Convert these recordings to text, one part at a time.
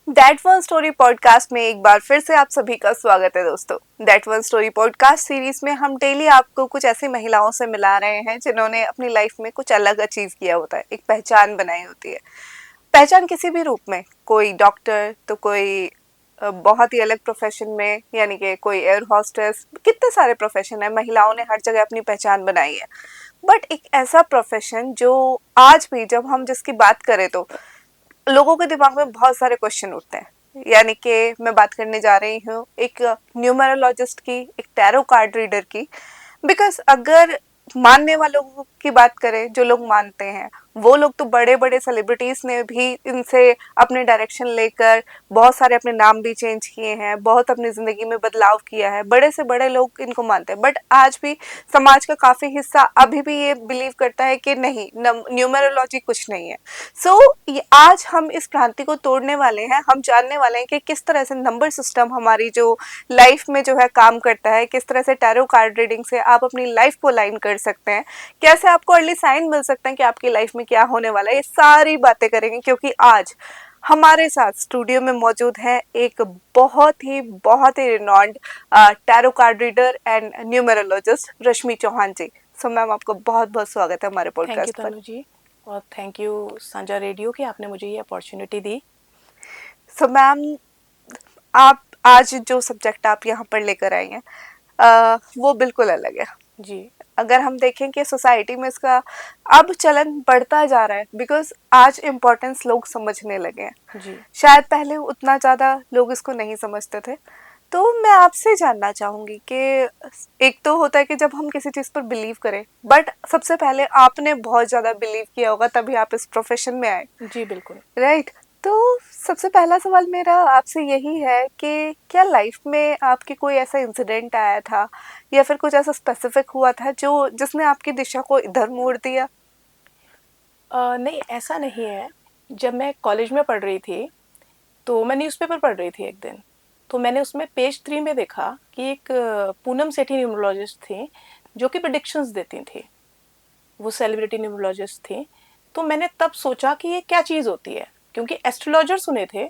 That one story podcast में एक बार फिर से आप सभी का स्वागत है दोस्तों। That one story podcast series में हम डेली आपको कुछ ऐसी महिलाओं से मिला रहे हैं जिन्होंने अपनी लाइफ में कुछ अलग अचीव किया होता है, एक पहचान बनाई होती है। पहचान किसी भी रूप में, कोई डॉक्टर तो कोई बहुत ही अलग प्रोफेशन में, यानी कि कोई एयर हॉस्टेस, कितने सारे प्रोफेशन है, महिलाओं ने हर जगह अपनी पहचान बनाई है। बट एक ऐसा प्रोफेशन जो आज भी जब हम जिसकी बात करें तो लोगों के दिमाग में बहुत सारे क्वेश्चन उठते हैं। यानी कि मैं बात करने जा रही हूँ एक न्यूमरोलॉजिस्ट की, एक टैरो कार्ड रीडर की। बिकॉज अगर मानने वालों की बात करें, जो लोग मानते हैं, वो लोग तो बड़े बड़े सेलिब्रिटीज ने भी इनसे अपने डायरेक्शन लेकर बहुत सारे अपने नाम भी चेंज किए हैं, बहुत अपनी जिंदगी में बदलाव किया है, बड़े से बड़े लोग इनको मानते हैं। बट आज भी समाज का काफी हिस्सा अभी भी ये बिलीव करता है कि नहीं, न्यूमरोलॉजी कुछ नहीं है। आज हम इस भ्रांति को तोड़ने वाले हैं। हम जानने वाले हैं कि किस तरह से नंबर सिस्टम हमारी जो लाइफ में जो है काम करता है, किस तरह से टैरो कार्ड रीडिंग से आप अपनी लाइफ को लाइन कर सकते हैं, कैसे आपको अर्ली साइन मिल सकते हैं कि आपकी लाइफ में क्या होने वाला है। ये सारी बातें करेंगे क्योंकि आज हमारे साथ स्टूडियो में मौजूद है एक बहुत ही renowned tarot card reader and numerologist Rashmi Chauhan ji. So ma'am, आपका बहुत बहुत स्वागत है हमारे थैंक यू पॉडकास्ट पर। तनु जी। और थैंक यू सांझा रेडियो कि आपने मुझे ये अपॉर्चुनिटी दी। सो मैम, आप आज जो सब्जेक्ट आप यहाँ पर लेकर आई हैं वो बिल्कुल अलग है। जी अगर हम देखें कि सोसाइटी में इसका अब चलन बढ़ता जा रहा है, बिकॉज आज इम्पोर्टेंस लोग समझने लगे हैं। जी शायद पहले उतना ज़्यादा लोग इसको नहीं समझते थे। तो मैं आपसे जानना चाहूँगी कि एक तो होता है कि जब हम किसी चीज़ पर बिलीव करें, बट सबसे पहले आपने बहुत ज़्यादा बिलीव किया होगा तभी आप इस प्रोफेशन में आए, जी बिल्कुल। राइट? तो सबसे पहला सवाल मेरा आपसे यही है कि क्या लाइफ में आपकी कोई ऐसा इंसिडेंट आया था या फिर कुछ ऐसा स्पेसिफिक हुआ था जो जिसने आपकी दिशा को इधर मोड़ दिया? नहीं, ऐसा नहीं है। जब मैं कॉलेज में पढ़ रही थी तो मैं न्यूज़पेपर पढ़ रही थी एक दिन। तो मैंने उसमें पेज 3 में देखा कि एक पूनम सेठी न्यूमरोलॉजिस्ट थी जो कि प्रेडिक्शंस देती थी। वो सेलिब्रिटी न्यूमरोलॉजिस्ट थी। तो मैंने तब सोचा कि ये क्या चीज़ होती है, क्योंकि एस्ट्रोलॉजर सुने थे,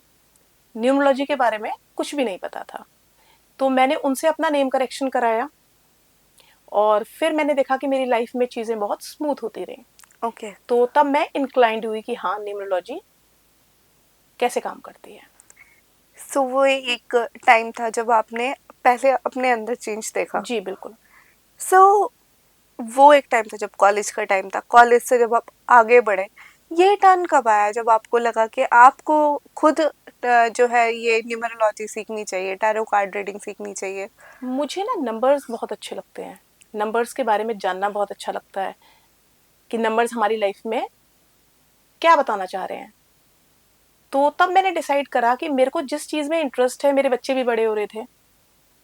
न्यूमरोलॉजी के बारे में कुछ भी नहीं पता था। तो मैंने उनसे अपना नेम करेक्शन कराया और फिर मैंने देखा कि मेरी लाइफ में चीज़ें बहुत स्मूथ होती रहीं। ओके। तो तब मैं इंक्लाइंड हुई कि हाँ, न्यूमरोलॉजी कैसे काम करती है। सो वो एक टाइम था जब आपने पहले अपने अंदर चेंज देखा। जी बिल्कुल। सो वो एक टाइम था जब कॉलेज का टाइम था। कॉलेज से जब आप आगे बढ़े, ये टर्न कब आया जब आपको लगा कि आपको खुद जो है ये न्यूमरोलॉजी सीखनी चाहिए, टैरो कार्ड रीडिंग सीखनी चाहिए? मुझे ना नंबर्स बहुत अच्छे लगते हैं। नंबर्स के बारे में जानना बहुत अच्छा लगता है कि नंबर्स हमारी लाइफ में क्या बताना चाह रहे हैं। तो तब मैंने डिसाइड करा कि मेरे को जिस चीज़ में इंटरेस्ट है, मेरे बच्चे भी बड़े हो रहे थे,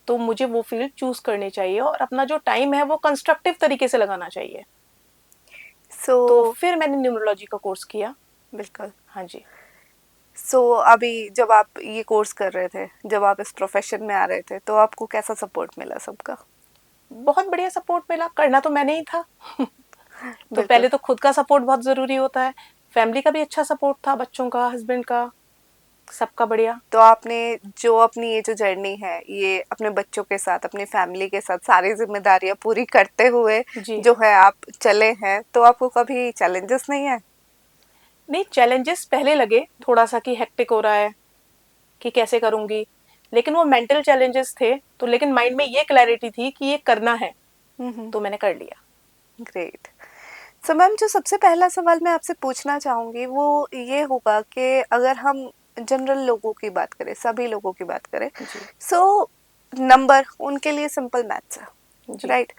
तो मुझे वो फील्ड चूज करनी चाहिए और अपना जो टाइम है वो कंस्ट्रक्टिव तरीके से लगाना चाहिए। सो तो फिर मैंने न्यूमरोलॉजी का कोर्स किया। बिल्कुल। हाँ जी। सो अभी जब आप ये कोर्स कर रहे थे, जब आप इस प्रोफेशन में आ रहे थे, तो आपको कैसा सपोर्ट मिला सबका? बहुत बढ़िया सपोर्ट मिला। करना तो मैंने ही था। तो बिल्कुल। पहले तो खुद का सपोर्ट बहुत ज़रूरी होता है। फैमिली का भी अच्छा सपोर्ट था, बच्चों का, हस्बैंड का, सबका बढ़िया। तो आपने जो अपनी ये जो जर्नी है, ये अपने बच्चों के साथ, अपनी फैमिली के साथ सारी जिम्मेदारियां पूरी करते हुए जी। जो है आप चले हैं, तो आपको कभी चैलेंजेस नहीं है? नहीं, चैलेंजेस पहले लगे थोड़ा सा कि हेक्टिक हो रहा है, कि कैसे करूँगी। लेकिन वो मेंटल चैलेंजेस थे, तो लेकिन माइंड में ये क्लैरिटी थी कि ये करना है, तो मैंने कर लिया। ग्रेट। सो मैम, जो सबसे पहला सवाल मैं आपसे पूछना चाहूँगी वो ये होगा कि अगर हम जनरल लोगों की बात करें, सभी लोगों की बात करें, जी सो नंबर उनके लिए सिंपल मैथ्स है, जी राइट?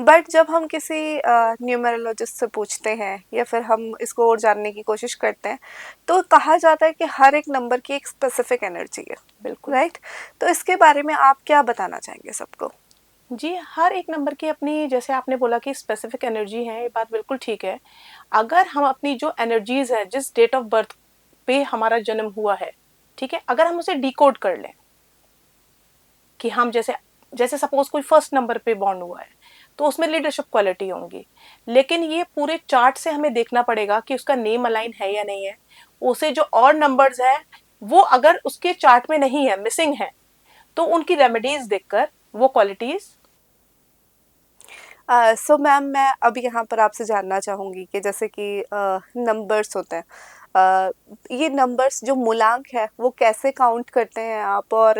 बट जब हम किसी न्यूमरोलॉजिस्ट से पूछते हैं या फिर हम इसको और जानने की कोशिश करते हैं, तो कहा जाता है कि हर एक नंबर की एक स्पेसिफिक एनर्जी है, बिल्कुल। राइट? तो इसके बारे में आप क्या बताना चाहेंगे सबको? जी, हर एक नंबर की अपनी, जैसे आपने बोला कि स्पेसिफिक एनर्जी है, ये बात बिल्कुल ठीक है। अगर हम अपनी जो एनर्जीज़ है, जिस डेट ऑफ बर्थ पे हमारा जन्म हुआ है, ठीक है? अगर हम उसे डिकोड कर लें कि हम जैसे जैसे सपोज़ कोई फर्स्ट नंबर पे बॉर्न हुआ है, तो उसमें लीडरशिप क्वालिटी होंगी। लेकिन ये पूरे चार्ट से हमें देखना पड़ेगा कि उसका नेम अलाइन है या नहीं है। उसे जो और नंबर्स हैं, वो अगर उसके चार्ट में नहीं है, मिसिंग है, तो उनकी रेमेडीज देखकर वो क्वालिटीज। सो मैम, मैं अब यहाँ पर आपसे जानना चाहूँगी कि जैसे कि नंबर्स होते हैं, ये नंबर्स जो मूलांक है वो कैसे काउंट करते हैं आप, और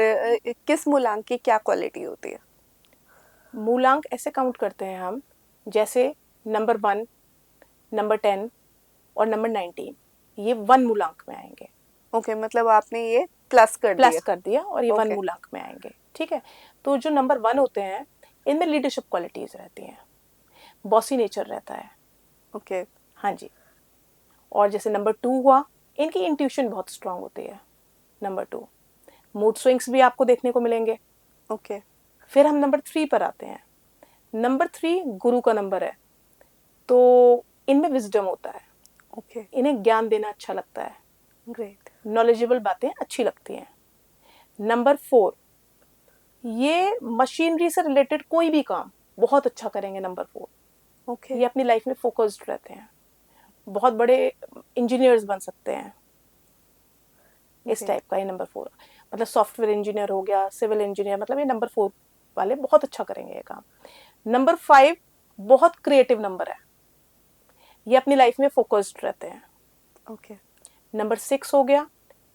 किस मूलांक की क्या क्वालिटी होती है? मूलांक ऐसे काउंट करते हैं हम, जैसे नंबर 1, नंबर 10 और नंबर 19, ये 1 मूलांक में आएंगे। ओके, मतलब आपने ये प्लस कर प्लस दिया। कर दिया और ये 1 ओके। मूलांक में आएंगे, ठीक है। तो जो नंबर 1 होते हैं, इनमें लीडरशिप क्वालिटीज रहती हैं, बॉसी नेचर रहता है। ओके। हाँ जी। और जैसे नंबर 2 हुआ, इनकी इंट्यूशन बहुत स्ट्रांग होती है। नंबर 2, मूड स्विंग्स भी आपको देखने को मिलेंगे। ओके। फिर हम नंबर 3 पर आते हैं। नंबर 3 गुरु का नंबर है, तो इनमें विजडम होता है, ओके। इन्हें ज्ञान देना अच्छा लगता है, ग्रेट। नॉलेजेबल बातें अच्छी लगती हैं। नंबर 4, ये मशीनरी से रिलेटेड कोई भी काम बहुत अच्छा करेंगे। Number 4, okay. ये अपनी लाइफ में फोकस्ड रहते हैं, बहुत बड़े इंजीनियर्स बन सकते हैं। इस ग्रेट। टाइप का ये नंबर 4, मतलब सॉफ्टवेयर इंजीनियर हो गया, सिविल इंजीनियर, मतलब ये नंबर 4 वाले बहुत अच्छा करेंगे ये काम। नंबर 5 बहुत क्रिएटिव नंबर है, ये अपनी लाइफ में फोकस्ड रहते हैं। ओके। नंबर 6 हो गया,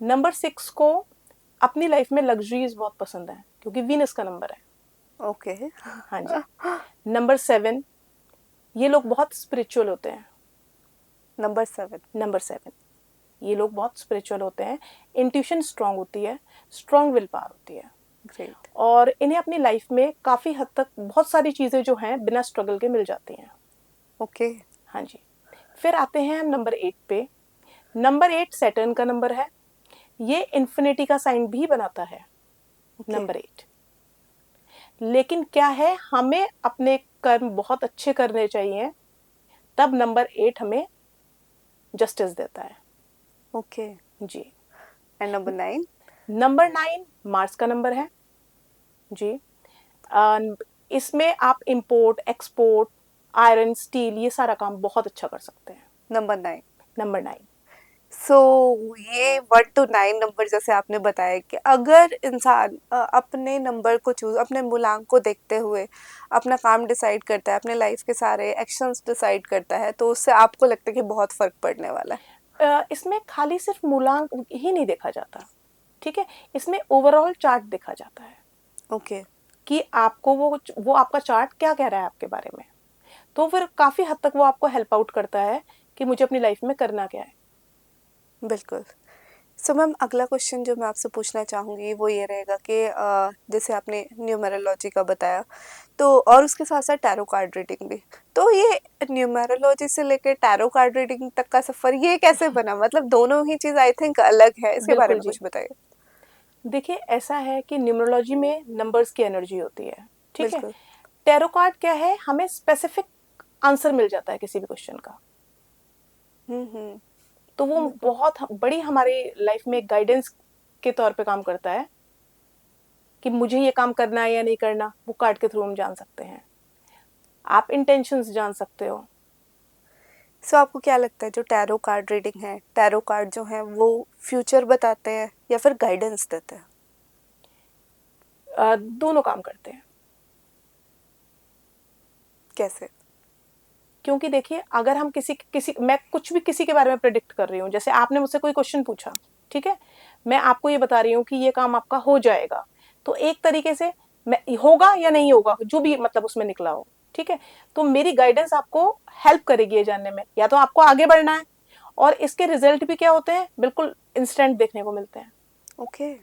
नंबर 6 को अपनी लाइफ में लग्जरीज बहुत पसंद है, क्योंकि वीनस का नंबर है। ओके। हाँ जी। नंबर 7, ये लोग बहुत स्पिरिचुअल होते हैं। नंबर 7। नंबर 7, ये लोग बहुत स्पिरिचुअल होते हैं, इंट्यूशन स्ट्रांग होती है, स्ट्रांग विल पावर होती है, ग्रेट। और इन्हें अपनी लाइफ में काफ़ी हद तक बहुत सारी चीज़ें जो हैं बिना स्ट्रगल के मिल जाती हैं। ओके। हाँ जी। फिर आते हैं हम नंबर 8 पे। नंबर 8 सैटर्न का नंबर है, ये इन्फिनिटी का साइन भी बनाता है। ओके। नंबर 8, लेकिन क्या है, हमें अपने कर्म बहुत अच्छे करने चाहिए, तब नंबर 8 हमें जस्टिस देता है। ओके। जी। And number 9? नंबर 9 मार्स का नंबर है। जी। अ, इसमें आप इंपोर्ट एक्सपोर्ट, आयरन स्टील, ये सारा काम बहुत अच्छा कर सकते हैं। नंबर 9। नंबर 9। सो ये 1 to 9 नंबर जैसे आपने बताया कि अगर इंसान अपने नंबर को चूज, अपने मूलांक को देखते हुए अपना काम डिसाइड करता है, अपने लाइफ के सारे एक्शंस डिसाइड करता है, तो उससे आपको लगता है कि बहुत फर्क पड़ने वाला है? इसमें खाली सिर्फ मूलांक ही नहीं देखा जाता, ठीक है, इसमें ओवरऑल चार्ट देखा जाता है ओके। कि आपको वो आपका चार्ट क्या कह रहा है आपके बारे में। तो फिर काफी हद तक वो आपको हेल्प आउट करता है कि मुझे अपनी लाइफ में करना क्या है। बिल्कुल। सो मैम, अगला क्वेश्चन जो मैं आपसे पूछना चाहूँगी वो ये रहेगा कि जैसे आपने न्यूमरोलॉजी का बताया, तो और उसके साथ साथ टैरो कार्ड रीडिंग भी, तो ये न्यूमरोलॉजी से लेकर टैरो कार्ड रीडिंग तक का सफर ये कैसे बना? मतलब दोनों ही चीज़ आई थिंक अलग है, इसके बारे बिल्कुल में जी। कुछ बताइए। देखिए, ऐसा है कि न्यूमरोलॉजी में नंबर्स की एनर्जी होती है, ठीक है। बिल्कुल। टैरो कार्ड क्या है, हमें स्पेसिफिक आंसर मिल जाता है किसी भी क्वेश्चन का, हम्म। तो वो बिल्कुल। बहुत बड़ी हमारी लाइफ में गाइडेंस के तौर पे काम करता है कि मुझे ये काम करना है या नहीं करना, वो कार्ड के थ्रू हम जान सकते हैं। आप इंटेंशंस जान सकते हो। सो आपको क्या लगता है जो टैरो कार्ड रीडिंग है, टैरो कार्ड जो है वो फ्यूचर बताते हैं या फिर गाइडेंस देते हैं? दोनों काम करते हैं, कैसे? क्योंकि देखिए, अगर हम किसी किसी मैं कुछ भी किसी के बारे में प्रेडिक्ट कर रही हूँ, जैसे आपने मुझसे कोई क्वेश्चन पूछा, ठीक है, मैं आपको ये बता रही हूँ कि ये काम आपका हो जाएगा, तो एक तरीके से मैं होगा या नहीं होगा, जो भी मतलब उसमें निकला हो, ठीक है, तो मेरी गाइडेंस आपको हेल्प करेगी ये जानने में, या तो आपको आगे बढ़ना है, और इसके रिजल्ट भी क्या होते हैं, बिल्कुल इंस्टेंट देखने को मिलते हैं। ओके।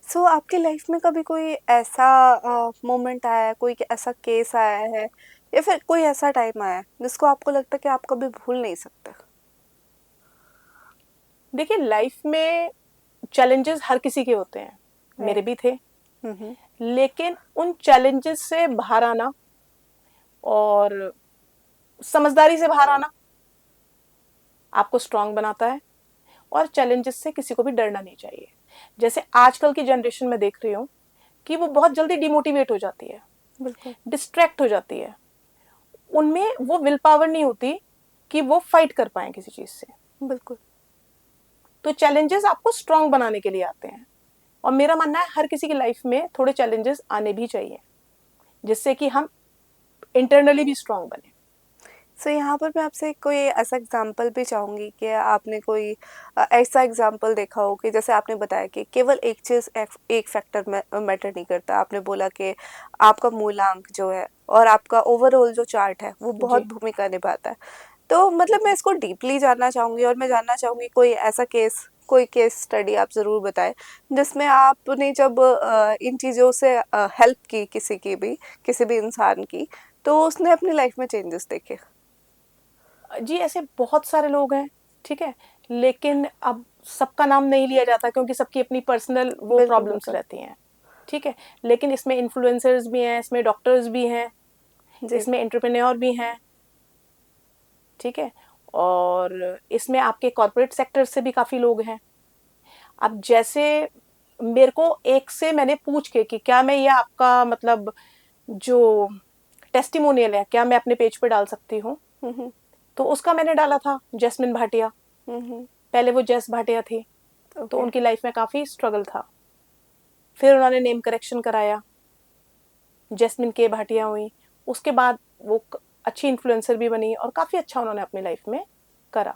सो आपकी लाइफ में कभी कोई ऐसा मोमेंट आया है, कोई ऐसा केस आया है, या फिर कोई ऐसा टाइम आया है जिसको आपको लगता है कि आप कभी भूल नहीं सकते? देखिए, लाइफ में चैलेंजेस हर किसी के होते हैं, मेरे राइट। भी थे, हम्म। लेकिन उन चैलेंजेस से बाहर आना और समझदारी से बाहर आना आपको स्ट्रांग बनाता है, और चैलेंजेस से किसी को भी डरना नहीं चाहिए। जैसे आजकल की जनरेशन में देख रही हूँ कि वो बहुत जल्दी डिमोटिवेट हो जाती है, बिल्कुल। डिस्ट्रैक्ट हो जाती है, उनमें वो विल पावर नहीं होती कि वो फाइट कर पाए किसी चीज से। बिल्कुल। तो चैलेंजेस आपको स्ट्रांग बनाने के लिए आते हैं, और मेरा मानना है हर किसी की लाइफ में थोड़े चैलेंजेस आने भी चाहिए, जिससे कि हम इंटरनली भी स्ट्रांग बने। सो यहाँ पर मैं आपसे कोई ऐसा एग्जाम्पल भी चाहूँगी कि आपने कोई ऐसा एग्जाम्पल देखा हो कि जैसे आपने बताया कि केवल एक चीज़ एक फैक्टर मैटर नहीं करता, आपने बोला कि आपका मूलांक जो है और आपका ओवरऑल जो चार्ट है वो बहुत जी भूमिका निभाता है। तो मतलब मैं इसको डीपली जानना चाहूँगी और मैं जानना चाहूँगी कोई ऐसा कोई केस स्टडी आप ज़रूर बताएं जिसमें आपने जब इन चीज़ों से हेल्प की किसी भी इंसान की, तो उसने अपनी लाइफ में चेंजेस देखे। जी, ऐसे बहुत सारे लोग हैं, ठीक है, लेकिन अब सबका नाम नहीं लिया जाता क्योंकि सबकी अपनी पर्सनल वो बिल्कुल, प्रॉब्लम्स बिल्कुल। रहती हैं, ठीक है। लेकिन इसमें इन्फ्लुएंसर्स भी हैं, इसमें डॉक्टर्स भी हैं, जी, इसमें एंटरप्रेन्योर भी हैं, ठीक है, और इसमें आपके कॉर्पोरेट सेक्टर से भी काफ़ी लोग हैं। अब जैसे मेरे को एक से मैंने पूछ के कि क्या मैं ये आपका मतलब जो टेस्टिमोनियल है, क्या मैं अपने पेज पे डाल सकती हूँ? हुँ, हुँ, तो उसका मैंने डाला था, जैस्मिन भाटिया। हुँ, हुँ, पहले वो जेस भाटिया थी, तो ओके, उनकी लाइफ में काफ़ी स्ट्रगल था। फिर उन्होंने नेम करेक्शन कराया, जैस्मिन के भाटिया हुई। उसके बाद वो अच्छी इन्फ्लुएंसर भी बनी और काफ़ी अच्छा उन्होंने अपनी लाइफ में करा।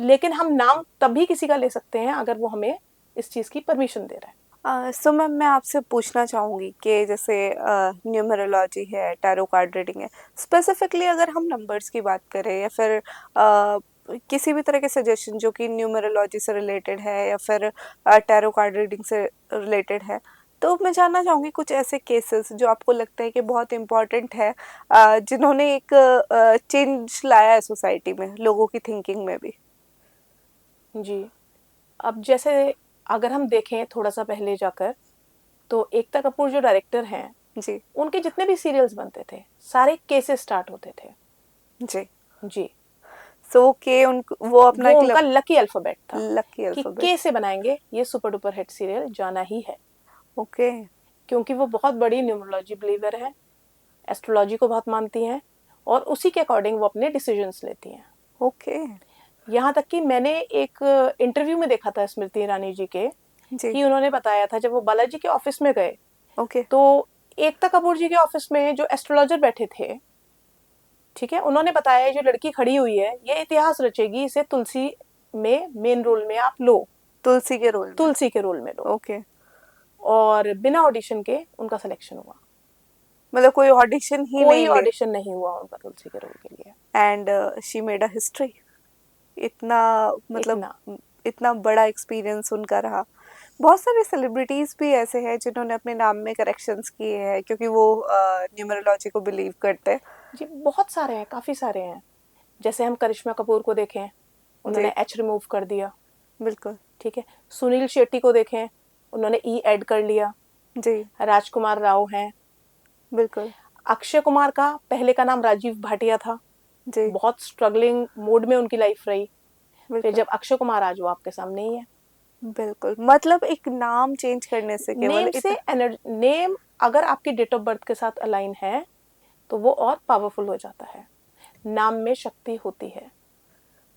लेकिन हम नाम तभी किसी का ले सकते हैं अगर वो हमें इस चीज़ की परमिशन दे रहा है। सो मैम मैं आपसे पूछना चाहूँगी कि जैसे न्यूमरोलॉजी है, टैरो कार्ड रीडिंग है, स्पेसिफिकली अगर हम नंबर्स की बात करें या फिर किसी भी तरह के सजेशन जो कि न्यूमरोलॉजी से रिलेटेड है या फिर टैरो कार्ड रीडिंग से रिलेटेड है, तो मैं जानना चाहूँगी कुछ ऐसे केसेस जो आपको लगता है कि बहुत इम्पोर्टेंट है, जिन्होंने एक चेंज लाया है सोसाइटी में, लोगों की थिंकिंग में भी। जी, अब जैसे अगर हम देखें थोड़ा सा पहले जाकर, तो एकता कपूर जो डायरेक्टर हैं, जी, उनके जितने भी सीरियल्स बनते थे सारे के से स्टार्ट होते थे। जी। जी, सो के उन वो अपना वो एक उनका लकी अल्फाबेट था लकी कि अल्फाबेट। के से बनाएंगे, ये सुपर डुपर हिट सीरियल जाना ही है, ओके, क्योंकि वो बहुत बड़ी न्यूमरोलॉजी बिलीवर है, एस्ट्रोलॉजी को बहुत मानती हैं, और उसी के अकॉर्डिंग वो अपने डिसीजंस लेती हैं। ओके, यहाँ तक कि मैंने एक इंटरव्यू में देखा था स्मृति ईरानी जी के, जी, कि उन्होंने बताया था जब वो बालाजी के ऑफिस में गए, ओके, तो एकता कपूर जी के ऑफिस में जो एस्ट्रोलॉजर बैठे थे, ठीक है, उन्होंने बताया जो लड़की खड़ी हुई है ये इतिहास रचेगी, इसे तुलसी में मेन रोल में आप लो, तुलसी के रोल में। तुलसी के रोल में लो। ओके, और बिना ऑडिशन के उनका सिलेक्शन हुआ, मतलब कोई ऑडिशन ही कोई नहीं ले, ऑडिशन नहीं हुआ उनका तुलसी के रोल के लिए। And she made a history. इतना मतलब इतना इतना बड़ा एक्सपीरियंस उनका रहा। बहुत सारे सेलिब्रिटीज भी ऐसे हैं जिन्होंने अपने नाम में करेक्शंस किए हैं क्योंकि वो न्यूमरोलॉजी को बिलीव करते हैं। जी, बहुत सारे हैं, काफी सारे हैं। जैसे हम करिश्मा कपूर को देखें, जी, उन्होंने एच रिमूव कर दिया, बिल्कुल, ठीक है। सुनील शेट्टी को देखें, उन्होंने ई ऐड कर लिया। जी, राजकुमार राव हैं। बिल्कुल, अक्षय कुमार का पहले का नाम राजीव भाटिया था, जी, बहुत स्ट्रगलिंग मोड में उनकी लाइफ रही। फिर बिल्कुल, जब अक्षय कुमार आज वो आपके सामने ही है। बिल्कुल, मतलब एक नाम चेंज करने से केवल नेम से एनर्जी, नेम अगर आपकी डेट ऑफ बर्थ के साथ अलाइन है तो वो और पावरफुल हो जाता है। नाम में शक्ति होती है,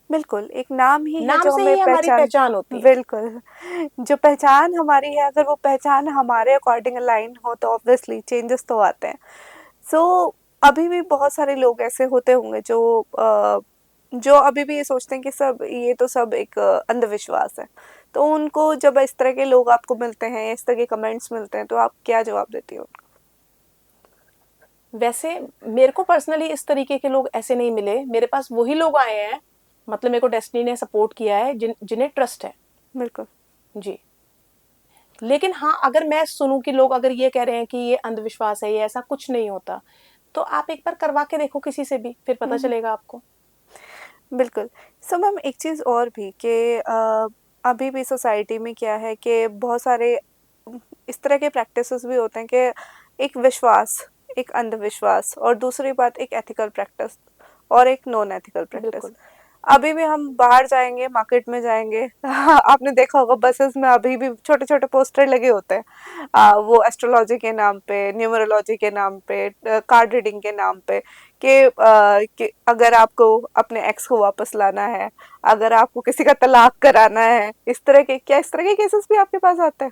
बिल्कुल, एक नाम ही है नाम जो से हमें ही हमारी पहचान। पहचान होती है। बिल्कुल, जो पहचान हमारी है अगर वो पहचान हमारे अकॉर्डिंग अलाइन हो तो ऑब्वियसली चेंजेस तो आते हैं। सो अभी भी बहुत सारे लोग ऐसे होते होंगे जो अभी भी ये सोचते हैं कि सब ये तो सब एक अंधविश्वास है। तो उनको जब इस तरह के लोग आपको मिलते हैं, इस तरह के कमेंट्स मिलते हैं, तो आप क्या जवाब देती हो उनको? वैसे मेरे को पर्सनली इस तरीके के लोग ऐसे नहीं मिले, मेरे पास वही लोग आए हैं, मतलब मेरे को डेस्टिनी ने सपोर्ट किया है जिन्हें ट्रस्ट है। बिल्कुल, जी, लेकिन हाँ, अगर मैं सुनूं कि लोग अगर ये कह रहे हैं कि ये अंधविश्वास है, ये ऐसा कुछ नहीं होता, तो आप एक बार करवा के देखो किसी से भी, फिर पता चलेगा आपको। बिल्कुल। सो मैम एक चीज़ और भी कि अभी भी सोसाइटी में क्या है कि बहुत सारे इस तरह के प्रैक्टिसेस भी होते हैं कि एक विश्वास, एक अंधविश्वास और दूसरी बात एक एथिकल प्रैक्टिस और एक नॉन एथिकल प्रैक्टिस। बिल्कुल। अभी भी हम बाहर जाएँगे, मार्केट में जाएँगे आपने देखा होगा बसेस में अभी भी छोटे-छोटे पोस्टर लगे होते हैं। वो एस्ट्रोलॉजी के नाम पे, न्यूमरोलॉजी के नाम पे, कार्ड रीडिंग के नाम पे कि अगर आपको अपने एक्स को वापस लाना है, अगर आपको किसी का तलाक कराना है, इस तरह के, क्या इस तरह के केसेस भी आपके पास आते हैं?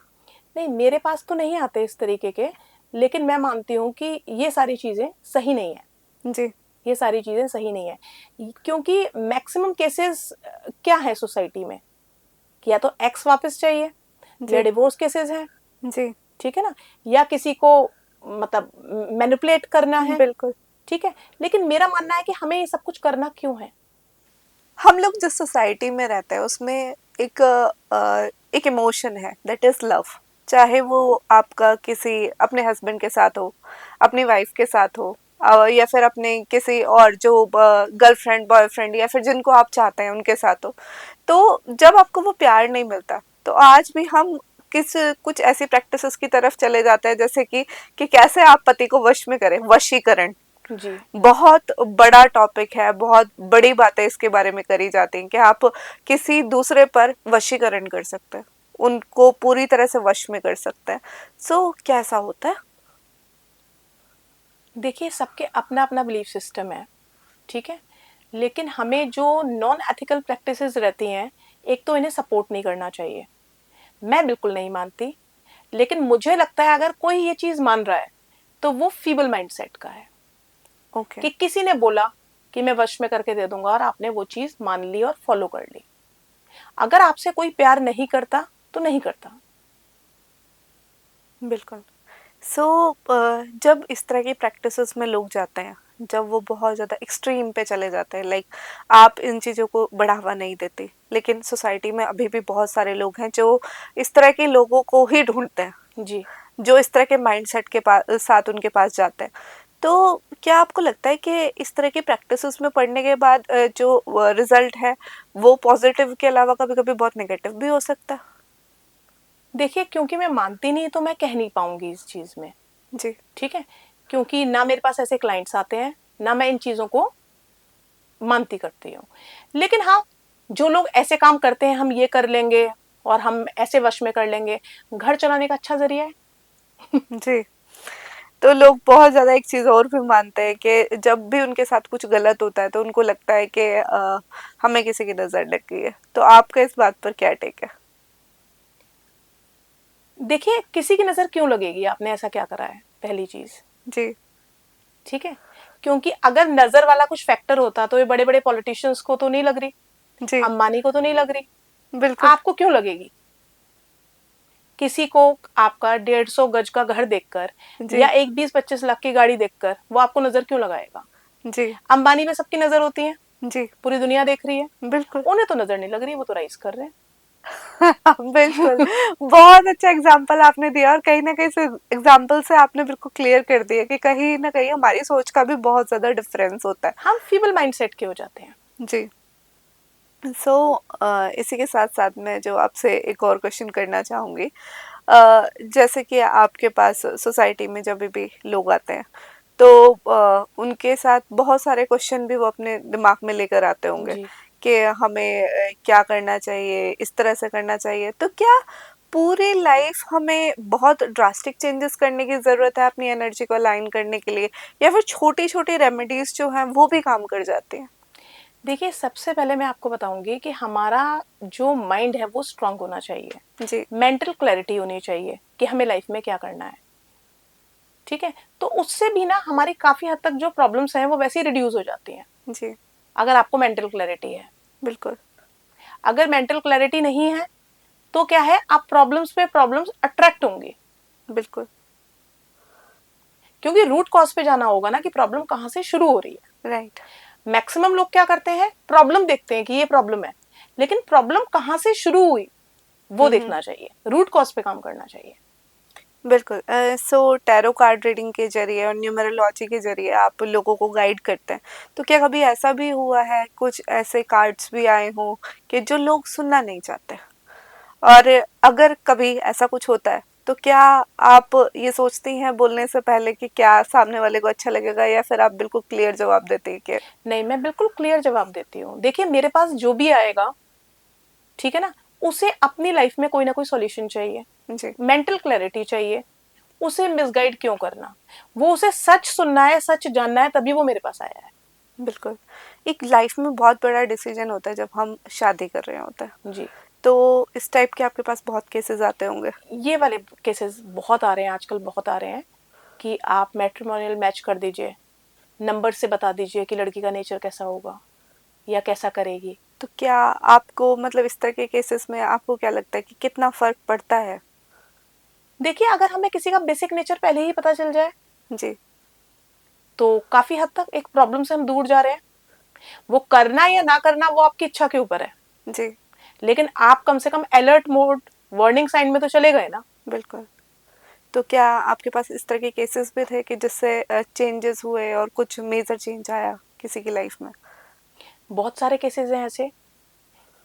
नहीं, मेरे पास तो नहीं आते इस तरीके के, लेकिन मैं मानती हूँ कि ये सारी चीज़ें सही नहीं है। जी। ये सारी चीज़ें सही नहीं है, क्योंकि मैक्सिमम केसेस क्या है सोसाइटी में, कि या तो एक्स वापस चाहिए, या जी। डिवोर्स केसेस हैं, जी। ठीक है ना, या किसी को मतलब मैनिपुलेट करना है, बिल्कुल। ठीक है। लेकिन मेरा मानना है कि हमें ये सब कुछ करना क्यों है? हम लोग जिस सोसाइटी में रहते हैं उसमें एक एक इमोशन है, दैट इज लव। चाहे वो आपका किसी अपने हस्बैंड के साथ हो, अपनी वाइफ के साथ हो, या फिर अपने किसी और जो गर्लफ्रेंड बॉयफ्रेंड या फिर जिनको आप चाहते हैं उनके साथ हो। तो जब आपको वो प्यार नहीं मिलता तो आज भी हम किस कुछ ऐसी प्रैक्टिसेस की तरफ चले जाते हैं, जैसे कि कैसे आप पति को वश में करें, वशीकरण। जी। बहुत बड़ा टॉपिक है, बहुत बड़ी बातें इसके बारे में करी जाती हैं कि आप किसी दूसरे पर वशीकरण कर सकते हैं, उनको पूरी तरह से वश में कर सकते हैं। सो क्या ऐसा होता है? देखिए, सबके अपना अपना बिलीफ सिस्टम है, ठीक है। लेकिन हमें जो नॉन एथिकल प्रैक्टिसेस रहती हैं, एक तो इन्हें सपोर्ट नहीं करना चाहिए। मैं बिल्कुल नहीं मानती, लेकिन मुझे लगता है अगर कोई ये चीज मान रहा है तो वो फीबल माइंडसेट का है, ओके। कि किसी ने बोला कि मैं वश में करके दे दूंगा और आपने वो चीज मान ली और फॉलो कर ली। अगर आपसे कोई प्यार नहीं करता तो नहीं करता। बिल्कुल। सो जब इस तरह की प्रैक्टिसेस में लोग जाते हैं, जब वो बहुत ज़्यादा एक्सट्रीम पे चले जाते हैं, लाइक आप इन चीज़ों को बढ़ावा नहीं देते, लेकिन सोसाइटी में अभी भी बहुत सारे लोग हैं जो इस तरह के लोगों को ही ढूंढते हैं, जी। जो इस तरह के माइंडसेट के पास साथ उनके पास जाते हैं। तो क्या आपको लगता है कि इस तरह की प्रैक्टिसेस में पढ़ने के बाद जो रिजल्ट है वो पॉजिटिव के अलावा कभी कभी बहुत नेगेटिव भी हो सकता है? देखिए, क्योंकि मैं मानती नहीं तो मैं कह नहीं पाऊंगी इस चीज में, जी। ठीक है। क्योंकि ना मेरे पास ऐसे क्लाइंट्स आते हैं, ना मैं इन चीजों को मानती करती हूँ। लेकिन हाँ, जो लोग ऐसे काम करते हैं, हम ये कर लेंगे और हम ऐसे वश में कर लेंगे, घर चलाने का अच्छा जरिया है। जी। तो लोग बहुत ज़्यादा एक चीज़ और भी मानते हैं कि जब भी उनके साथ कुछ गलत होता है तो उनको लगता है कि हमें किसी की नज़र लग गई है। तो आपका इस बात पर क्या टेक है? देखिए, किसी की नजर क्यों लगेगी, आपने ऐसा क्या करा है, पहली चीज, जी। ठीक है। क्योंकि अगर नजर वाला कुछ फैक्टर होता तो ये बड़े बड़े पॉलिटिशियंस को तो नहीं लग रही, जी। अंबानी को तो नहीं लग रही, बिल्कुल। आपको क्यों लगेगी? किसी को आपका 150 गज का घर देखकर जी। या एक 20-25 लाख की गाड़ी देखकर वो आपको नजर क्यों लगाएगा? जी। अंबानी पे सबकी नजर होती है, जी। पूरी दुनिया देख रही है, बिल्कुल। उन्हें तो नजर नहीं लग रही, वो तो राइज कर रहे बिल्कुल। हैं। बहुत अच्छा एग्जाम्पल आपने दिया, और कहीं ना कहीं से एग्जाम्पल से आपने बिल्कुल क्लियर कर दिया कि कहीं ना कहीं हमारी सोच का भी बहुत ज़्यादा डिफरेंस होता है। हम फीबल माइंडसेट के हो जाते हैं। जी। सो इसी के साथ साथ मैं जो आपसे एक और क्वेश्चन करना चाहूँगी, जैसे कि आपके पास सोसाइटी में जब भी लोग आते हैं तो उनके साथ बहुत सारे क्वेश्चन भी वो अपने दिमाग में लेकर आते होंगे जी। कि हमें क्या करना चाहिए, इस तरह से करना चाहिए। तो क्या पूरी लाइफ हमें बहुत ड्रास्टिक चेंजेस करने की ज़रूरत है अपनी एनर्जी को अलाइन करने के लिए, या फिर छोटी छोटी रेमेडीज जो हैं वो भी काम कर जाती हैं? देखिए, सबसे पहले मैं आपको बताऊंगी कि हमारा जो माइंड है वो स्ट्रांग होना चाहिए, जी। मेंटल क्लैरिटी होनी चाहिए कि हमें लाइफ में क्या करना है, ठीक है। तो उससे भी ना हमारी काफी हद तक जो प्रॉब्लम्स हैं वो वैसे ही रिड्यूस हो जाती हैं, जी। अगर आपको मेंटल क्लैरिटी है। बिल्कुल। अगर मेंटल क्लैरिटी नहीं है तो क्या है, आप प्रॉब्लम्स पे प्रॉब्लम्स अट्रैक्ट होंगे, बिल्कुल। क्योंकि रूट कॉज पे जाना होगा ना कि प्रॉब्लम कहाँ से शुरू हो रही है। राइट। मैक्सिमम लोग क्या करते हैं, प्रॉब्लम देखते हैं कि ये प्रॉब्लम है, लेकिन प्रॉब्लम कहाँ से शुरू हुई वो हम्म। देखना चाहिए, रूट कॉज पे काम करना चाहिए। बिल्कुल। सो टैरो कार्ड रीडिंग के जरिए और न्यूमरोलॉजी के जरिए आप लोगों को गाइड करते हैं। तो क्या कभी ऐसा भी हुआ है, कुछ ऐसे कार्ड्स भी आए हों कि जो लोग सुनना नहीं चाहते, और अगर कभी ऐसा कुछ होता है तो क्या आप ये सोचती हैं बोलने से पहले कि क्या सामने वाले को अच्छा लगेगा, या फिर आप बिल्कुल क्लियर जवाब देते हैं कि? नहीं, मैं बिल्कुल क्लियर जवाब देती हूँ। देखिए, मेरे पास जो भी आएगा, ठीक है ना, उसे अपनी लाइफ में कोई ना कोई सॉल्यूशन चाहिए, जी। मेंटल क्लैरिटी चाहिए, उसे मिसगाइड क्यों करना? वो उसे सच सुनना है, सच जानना है, तभी वो मेरे पास आया है। बिल्कुल। एक लाइफ में बहुत बड़ा डिसीजन होता है जब हम शादी कर रहे होते हैं, जी। तो इस टाइप के आपके पास बहुत केसेस आते होंगे। ये वाले केसेस बहुत आ रहे हैं आजकल, बहुत आ रहे हैं कि आप मैट्रिमोनियल मैच कर दीजिए, नंबर से बता दीजिए कि लड़की का नेचर कैसा होगा या कैसा करेगी। तो क्या आपको मतलब इस तरह के केसेस में आपको क्या लगता है कि कितना फर्क पड़ता है? देखिए, अगर हमें किसी का बेसिक नेचर पहले ही पता चल जाए जी। तो काफी हद तक एक प्रॉब्लम से हम दूर जा रहे हैं। वो करना या ना करना वो आपकी इच्छा के ऊपर है, जी। लेकिन आप कम से कम अलर्ट मोड, वार्निंग साइन में तो चले गए ना। बिल्कुल। तो क्या आपके पास इस तरह के केसेस भी थे कि जिससे चेंजेस हुए और कुछ मेजर चेंज आया किसी की लाइफ में? बहुत सारे केसेस हैं ऐसे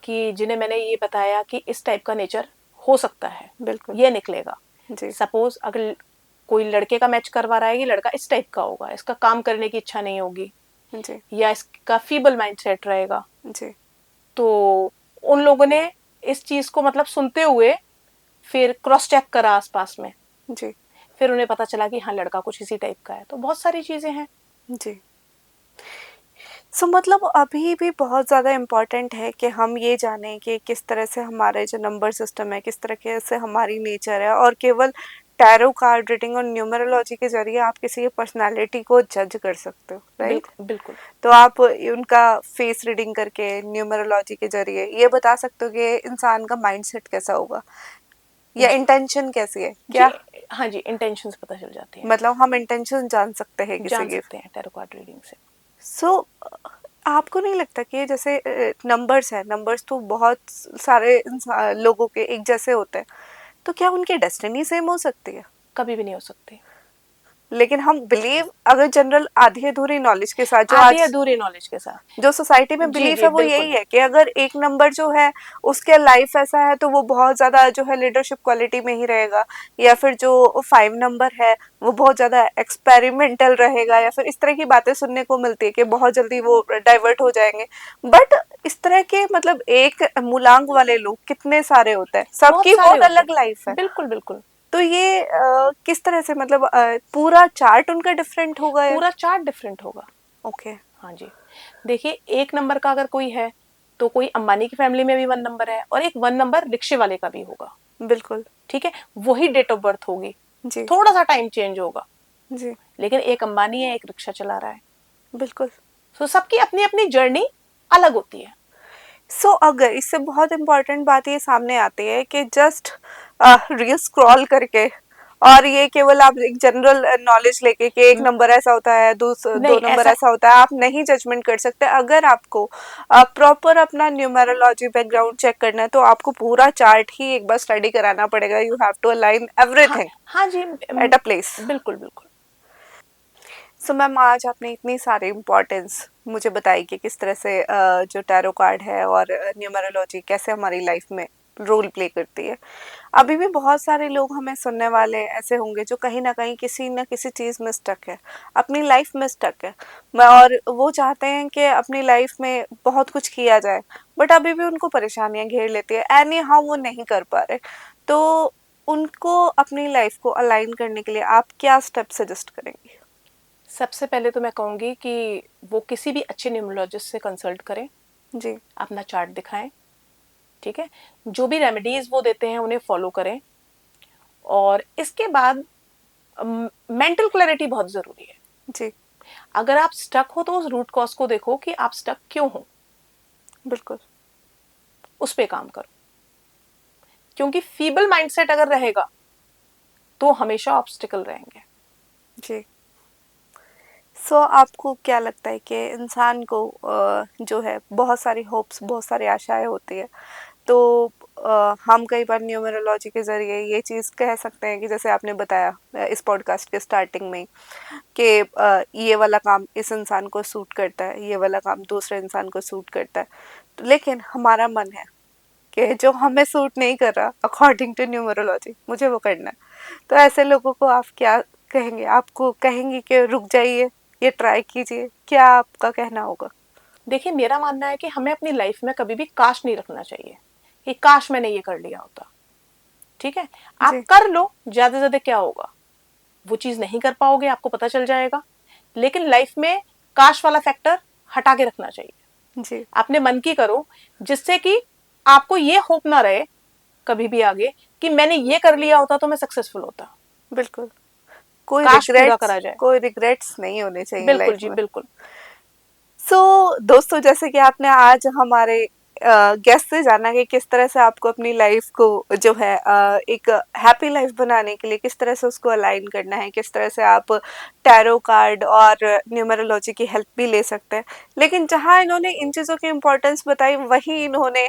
कि जिन्हें मैंने ये बताया कि इस टाइप का नेचर हो सकता है, बिल्कुल। ये निकलेगा। जी। सपोज अगर कोई लड़के का मैच करवा रहा है, ये लड़का इस टाइप का होगा, इसका काम करने की इच्छा नहीं होगी जी। या इसका फीबल माइंडसेट रहेगा, जी। तो उन लोगों ने इस चीज को मतलब सुनते हुए फिर क्रॉस चेक करा आसपास में, जी। फिर उन्हें पता चला कि हाँ लड़का कुछ इसी टाइप का है। तो बहुत सारी चीजें हैं। जी। मतलब अभी भी बहुत ज़्यादा इम्पोर्टेंट है कि हम ये जानें कि किस तरह से हमारे जो नंबर सिस्टम है, किस तरह के से हमारी नेचर है, और केवल टैरो कार्ड रीडिंग और न्यूमरोलॉजी के ज़रिए आप किसी की पर्सनैलिटी को जज कर सकते हो, राइट? बिल्कुल बिल्कुल। तो आप उनका फेस रीडिंग करके न्यूमरोलॉजी के ज़रिए ये बता सकते हो कि इंसान का माइंडसेट कैसा होगा या जी इंटेंशन कैसी है जी। क्या? हाँ जी, इंटेंशंस पता चल जाती हैं। मतलब हम इंटेंशन जान सकते हैं किसी जान की। सकते हैं टैरो कार्ड रीडिंग से। सो आपको नहीं लगता कि जैसे नंबर्स है, नंबर्स तो बहुत सारे लोगों के एक जैसे होते हैं, तो क्या उनकी डेस्टिनी सेम हो सकती है? कभी भी नहीं हो सकते। लेकिन हम बिलीव अगर जनरल आधी अधूरी नॉलेज के साथ जो आधे आज अधूरे नॉलेज के साथ। जो सोसाइटी में जी बिलीफ जी है वो बिल्कुल। यही है कि अगर एक नंबर जो है उसके लाइफ ऐसा है तो वो बहुत ज्यादा जो है लीडरशिप क्वालिटी में ही रहेगा, या फिर जो 5 नंबर है वो बहुत ज्यादा एक्सपेरिमेंटल रहेगा, या फिर इस तरह की बातें सुनने को मिलती है कि बहुत जल्दी वो डाइवर्ट हो जाएंगे। बट इस तरह के मतलब एक मूलांक वाले लोग कितने सारे होते हैं, बहुत सबकी सारे बहुत होते अलग हैं। लाइफ है। बिल्कुल बिल्कुल। तो ये किस तरह से मतलब पूरा चार्ट उनका डिफरेंट होगा या? पूरा चार्ट डिफरेंट होगा। ओके। हाँ जी। देखिए, एक नंबर का अगर कोई है तो कोई अंबानी की फैमिली में भी 1 नंबर है, और एक 1 नंबर रिक्शे वाले का भी होगा। बिल्कुल। ठीक है, वही डेट ऑफ बर्थ होगी, जी। थोड़ा सा टाइम चेंज होगा, जी। लेकिन एक अंबानी है, एक रिक्शा चला रहा है। बिल्कुल। तो सबकी अपनी अपनी जर्नी अलग होती है। अगर इससे बहुत इम्पोर्टेंट बात ये सामने आती है कि जस्ट रील स्क्रॉल करके और ये केवल आप एक जनरल नॉलेज लेके कि एक न- नंबर ऐसा होता है, दो नहीं नंबर ऐसा। ऐसा होता है, आप नहीं जजमेंट कर सकते। अगर आपको प्रॉपर अपना न्यूमेरोलॉजी बैकग्राउंड चेक करना है तो आपको पूरा चार्ट ही एक बार स्टडी कराना पड़ेगा। यू हैव टू अलाइन हाँ एवरीथिंग हाँ जी, एट अ प्लेस। बिल्कुल बिल्कुल। मैम आज आपने इतनी सारी इम्पोर्टेंस मुझे बताई कि किस तरह से जो टैरो कार्ड है और न्यूमरोलॉजी कैसे हमारी लाइफ में रोल प्ले करती है। अभी भी बहुत सारे लोग हमें सुनने वाले ऐसे होंगे जो कहीं ना कहीं किसी न किसी चीज़ में स्टक है, अपनी लाइफ में स्टक है, और वो चाहते हैं कि अपनी लाइफ में बहुत कुछ किया जाए, बट अभी भी उनको परेशानियां घेर लेती है, एनी हाउ वो नहीं कर पा रहे। तो उनको अपनी लाइफ को अलाइन करने के लिए आप क्या स्टेप सजेस्ट करेंगे? सबसे पहले तो मैं कहूंगी कि वो किसी भी अच्छे न्यूमरोलॉजिस्ट से कंसल्ट करें, जी। अपना चार्ट दिखाएं। ठीक है, जो भी रेमेडीज वो देते हैं उन्हें फॉलो करें, और इसके बाद मेंटल क्लैरिटी बहुत जरूरी है। जी। अगर आप स्टक हो तो उस रूट कॉज को देखो कि आप स्टक क्यों हो, बिल्कुल। उस पे काम करो, क्योंकि फीबल माइंडसेट अगर रहेगा तो हमेशा ऑब्स्टिकल रहेंगे। जी। आपको क्या लगता है कि इंसान को जो है बहुत सारी होप्स, बहुत सारी आशाएं होती है, तो हम कई बार न्यूमरोलॉजी के ज़रिए ये चीज़ कह सकते हैं कि जैसे आपने बताया इस पॉडकास्ट के स्टार्टिंग में कि ये वाला काम इस इंसान को सूट करता है, ये वाला काम दूसरे इंसान को सूट करता है, तो लेकिन हमारा मन है कि जो हमें सूट नहीं कर रहा अकॉर्डिंग टू न्यूमरोलॉजी मुझे वो करना है। तो ऐसे लोगों को आप क्या कहेंगे? आपको कहेंगे कि रुक जाइए, ये ट्राई कीजिए, क्या आपका कहना होगा? देखिए, मेरा मानना है कि हमें अपनी लाइफ में कभी भी काश नहीं रखना चाहिए कि काश मैंने ये कर लिया होता। ठीक है, आप जी। कर लो, ज्यादा से ज्यादा क्या होगा। वो चीज़ नहीं कर पाओगे, आपको पता चल जाएगा। लेकिन लाइफ में काश वाला फैक्टर हटा के रखना चाहिए। जी। अपने मन की करो, जिससे कि आपको ये होप ना रहे कभी भी आगे कि मैंने ये कर लिया होता तो मैं सक्सेसफुल होता। बिल्कुल। कोई काश पूरा रिग्रेट्स करा जाए। कोई रिग्रेट्स नहीं होने चाहिए बिल्कुल लाइफ जी, में। बिल्कुल। दोस्तों, जैसे कि आपने आज हमारे गेस्ट से जाना कि किस तरह से आपको अपनी लाइफ को जो है एक हैप्पी लाइफ बनाने के लिए किस तरह से उसको अलाइन करना है, किस तरह से आप टैरो कार्ड और न्यूमरोलॉजी की हेल्प भी ले सकते हैं। लेकिन जहां इन्होंने इन चीज़ों की इम्पोर्टेंस बताई, वहीं इन्होंने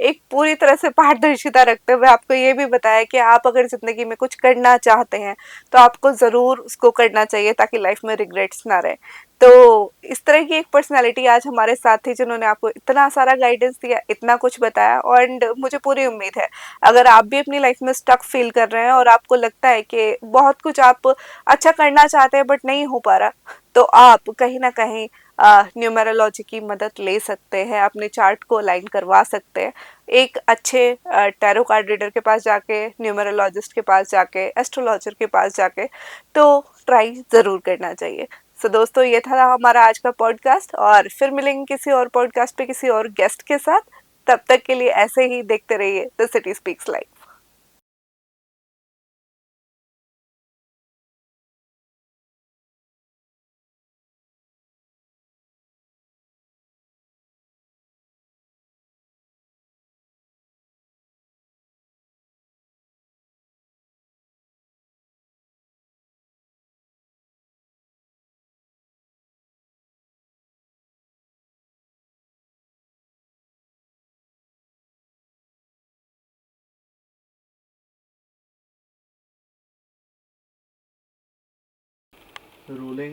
एक पूरी तरह से पारदर्शिता रखते हुए आपको ये भी बताया कि आप अगर ज़िंदगी में कुछ करना चाहते हैं तो आपको ज़रूर उसको करना चाहिए ताकि लाइफ में रिग्रेट्स ना रहे। तो इस तरह की एक पर्सनालिटी आज हमारे साथ थी जिन्होंने आपको इतना सारा गाइडेंस दिया, इतना कुछ बताया। और मुझे पूरी उम्मीद है अगर आप भी अपनी लाइफ में स्टक फील कर रहे हैं और आपको लगता है कि बहुत कुछ आप अच्छा करना चाहते हैं बट नहीं हो पा रहा, तो आप कहीं ना कहीं न्यूमेरोलॉजी की मदद ले सकते हैं, अपने चार्ट को अलाइन करवा सकते हैं एक अच्छे टैरो कार्ड रीडर के पास जाके, न्यूमेरोलॉजिस्ट के पास जाके, एस्ट्रोलॉजर के पास जाके। तो ट्राई ज़रूर करना चाहिए। दोस्तों, ये था हमारा आज का पॉडकास्ट और फिर मिलेंगे किसी और पॉडकास्ट पे किसी और गेस्ट के साथ। तब तक के लिए ऐसे ही देखते रहिए the city speaks live. Ruling